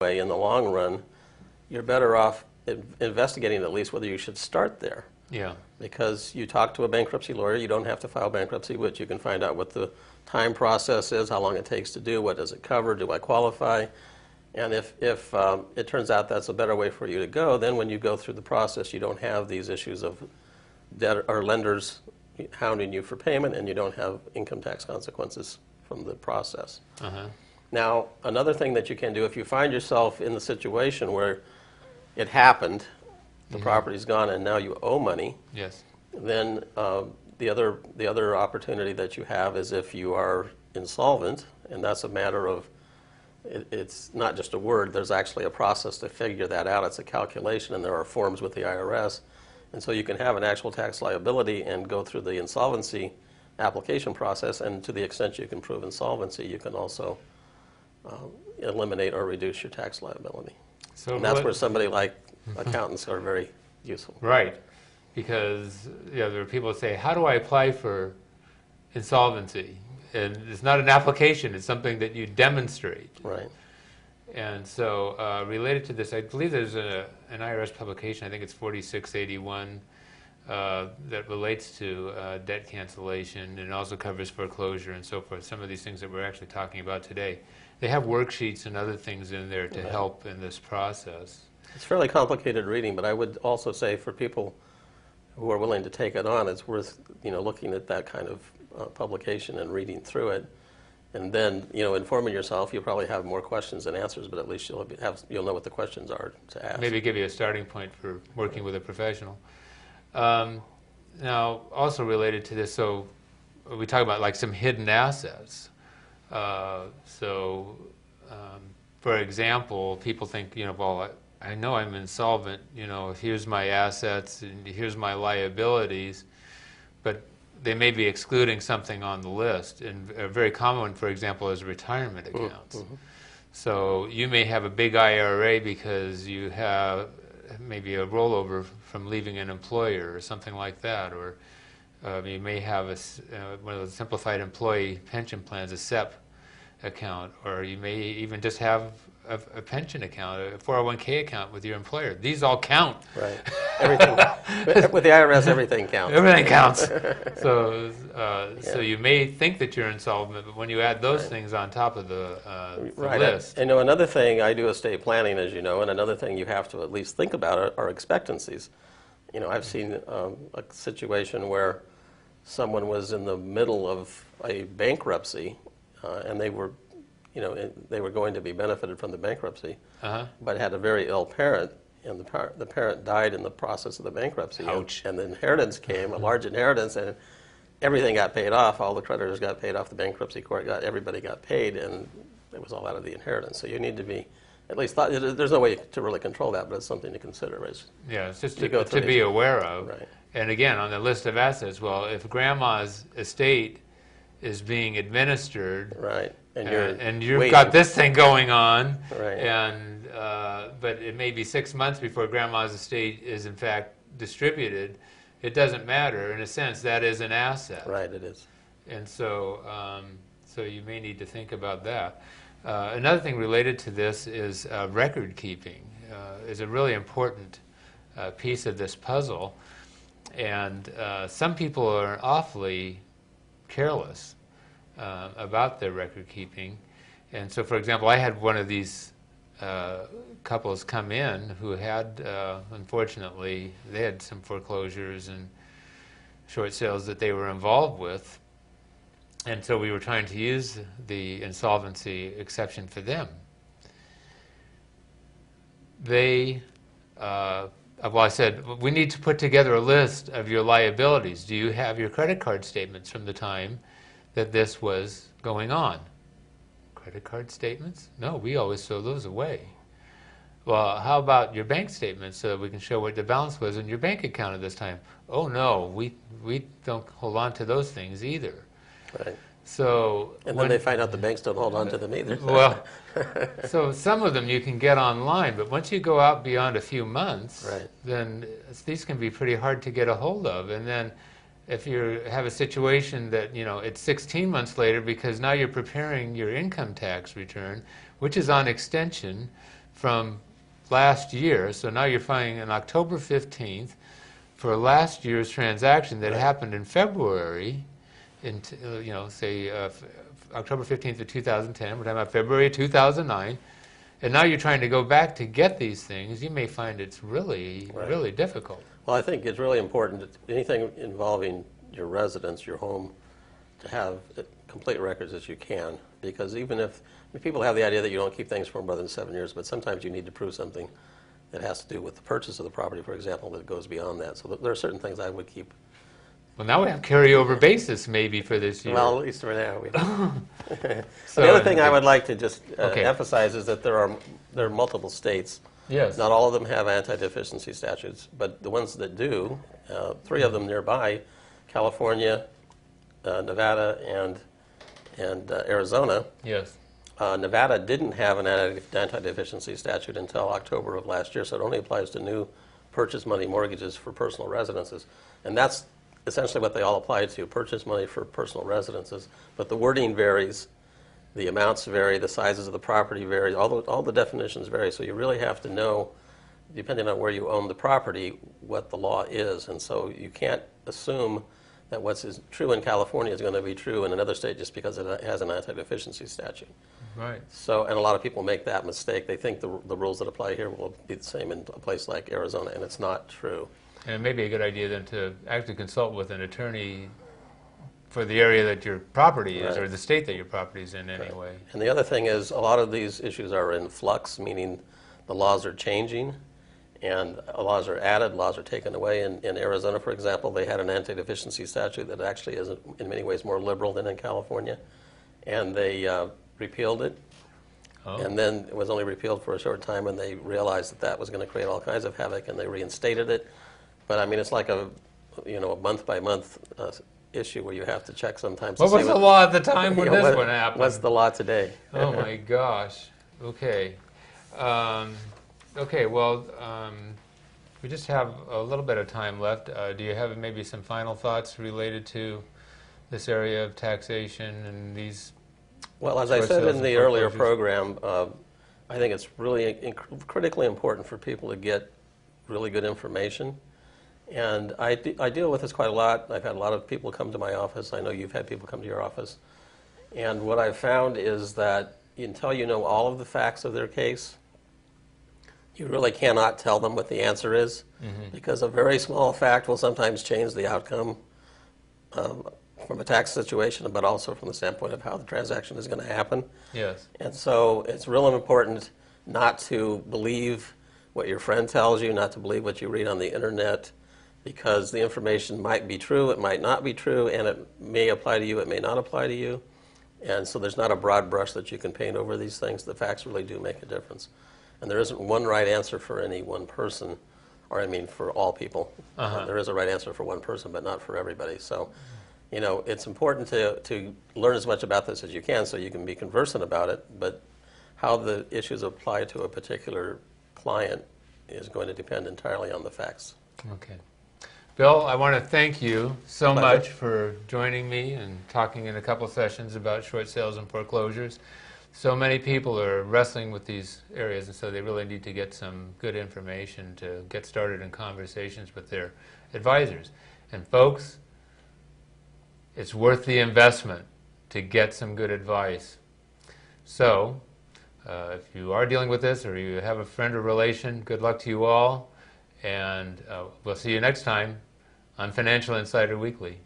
way, in the long run, you're better off investigating at least whether you should start there. Yeah. Because you talk to a bankruptcy lawyer, you don't have to file bankruptcy, but you can find out what the time process is, how long it takes to do, what does it cover, do I qualify? And if it turns out that's a better way for you to go, then when you go through the process, you don't have these issues of debt or lenders hounding you for payment, and you don't have income tax consequences from the process. Uh-huh. Now, another thing that you can do, if you find yourself in the situation where it happened, the property's gone, and now you owe money, Yes. then the other opportunity that you have is if you are insolvent, and that's a matter of, it's not just a word, there's actually a process to figure that out. It's a calculation, and there are forms with the IRS. And so you can have an actual tax liability and go through the insolvency application process, and to the extent you can prove insolvency, you can also eliminate or reduce your tax liability. So And that's where somebody like accountants are very useful. Right, because there are people who say, how do I apply for insolvency? And it's not an application, it's something that you demonstrate. Right. And so related to this, I believe there's an IRS publication, I think it's 4681, that relates to debt cancellation, and also covers foreclosure and so forth, some of these things that we're actually talking about today. They have worksheets and other things in there to help in this process. It's fairly complicated reading, but I would also say for people who are willing to take it on, it's worth looking at that kind of publication and reading through it, and then informing yourself. You'll probably have more questions than answers, but at least you'll know what the questions are to ask. Maybe give you a starting point for working with a professional. Now, also related to this, so we talk about like some hidden assets. For example, people think, well, I know I'm insolvent, here's my assets and here's my liabilities, but they may be excluding something on the list. And a very common one, for example, is retirement accounts. Mm-hmm. So you may have a big IRA because you have maybe a rollover from leaving an employer or something like that, or you may have one of the simplified employee pension plans, a SEP account, or you may even just have a pension account, a 401k account with your employer. These all count. Right. Everything. With the IRS, everything counts. Everything counts. So you may think that you're insolvent, but when you add those things on top of the list. And another thing, I do estate planning, as you know, and another thing you have to at least think about are expectancies. I've seen a situation where someone was in the middle of a bankruptcy, and they were going to be benefited from the bankruptcy, but had a very ill parent, and the parent died in the process of the bankruptcy. Ouch. And the inheritance came, a large inheritance, and everything got paid off. All the creditors got paid off. The bankruptcy court everybody got paid, and it was all out of the inheritance. So you need to be at least thought. There's no way to really control that, but it's something to consider. Yeah, it's just to be aware of. Right. And again, on the list of assets, well, if grandma's estate is being administered, right, and you've got this thing going on, right, and but it may be 6 months before grandma's estate is in fact distributed, it doesn't matter. In a sense, that is an asset. Right, it is. And so, so you may need to think about that. Another thing related to this is record keeping is a really important piece of this puzzle, and some people are awfully careless about their record keeping. And so, for example, I had one of these couples come in who had, unfortunately, they had some foreclosures and short sales that they were involved with. And so we were trying to use the insolvency exception for them. They, well, I said, we need to put together a list of your liabilities. Do you have your credit card statements from the time that this was going on? Credit card statements? No, we always throw those away. Well, how about your bank statements so that we can show what the balance was in your bank account at this time? Oh no, we don't hold on to those things either. Right. So and then they find out the banks don't hold on to them either. Well, so some of them you can get online, but once you go out beyond a few months, right, then these can be pretty hard to get a hold of. And then if you have a situation that, it's 16 months later because now you're preparing your income tax return, which is on extension from last year. So now you're filing on October 15th for last year's transaction that happened in February, say October 15th of 2010. We're talking about February 2009. And now you're trying to go back to get these things. You may find it's really, really difficult. Well, I think it's really important that anything involving your residence, your home, to have complete records as you can. Because even if people have the idea that you don't keep things for more than 7 years, but sometimes you need to prove something that has to do with the purchase of the property, for example, that goes beyond that. So there are certain things I would keep. Well, now we have carryover basis maybe for this year. Well, at least for now. We don't. So, the other thing I would like to just emphasize is that there are multiple states. Yes. Not all of them have anti-deficiency statutes, but the ones that do, 3 of them nearby, California, Nevada, and Arizona. Yes. Nevada didn't have an anti-deficiency statute until October of last year, so it only applies to new purchase money mortgages for personal residences. And that's essentially what they all apply to, purchase money for personal residences. But the wording varies, the amounts vary, the sizes of the property vary, all the definitions vary. So you really have to know, depending on where you own the property, what the law is. And so you can't assume that what's true in California is going to be true in another state just because it has an anti-deficiency statute. Right. So, and a lot of people make that mistake. They think the rules that apply here will be the same in a place like Arizona, and it's not true. And it may be a good idea then to actually consult with an attorney for the area that your property is, or the state that your property is in anyway. And the other thing is, a lot of these issues are in flux, meaning the laws are changing, and laws are added, laws are taken away. In Arizona, for example, they had an anti-deficiency statute that actually is in many ways more liberal than in California, and they repealed it. Oh. And then it was only repealed for a short time, and they realized that was going to create all kinds of havoc, and they reinstated it. But I mean, it's like a month-by-month issue where you have to check sometimes. What was the law at the time when this one happened? What's the law today? Oh my gosh. Okay. Okay. Well, we just have a little bit of time left. Do you have maybe some final thoughts related to this area of taxation and these? Well, as I said in the earlier program, I think it's really critically important for people to get really good information. And I deal with this quite a lot. I've had a lot of people come to my office. I know you've had people come to your office. And what I've found is that until you know all of the facts of their case, you really cannot tell them what the answer is, because a very small fact will sometimes change the outcome from a tax situation, but also from the standpoint of how the transaction is going to happen. Yes. And so it's really important not to believe what your friend tells you, not to believe what you read on the internet, because the information might be true, it might not be true, and it may apply to you, it may not apply to you. And so there's not a broad brush that you can paint over these things. The facts really do make a difference. And there isn't one right answer for any one person, or I mean for all people. There is a right answer for one person, but not for everybody. So, you know, it's important to learn as much about this as you can so you can be conversant about it, but how the issues apply to a particular client is going to depend entirely on the facts. Okay. Bill, I want to thank you so much for joining me and talking in a couple sessions about short sales and foreclosures. So many people are wrestling with these areas, and so they really need to get some good information to get started in conversations with their advisors. And folks, it's worth the investment to get some good advice. So, if you are dealing with this or you have a friend or relation, good luck to you all. And we'll see you next time on Financial Insider Weekly.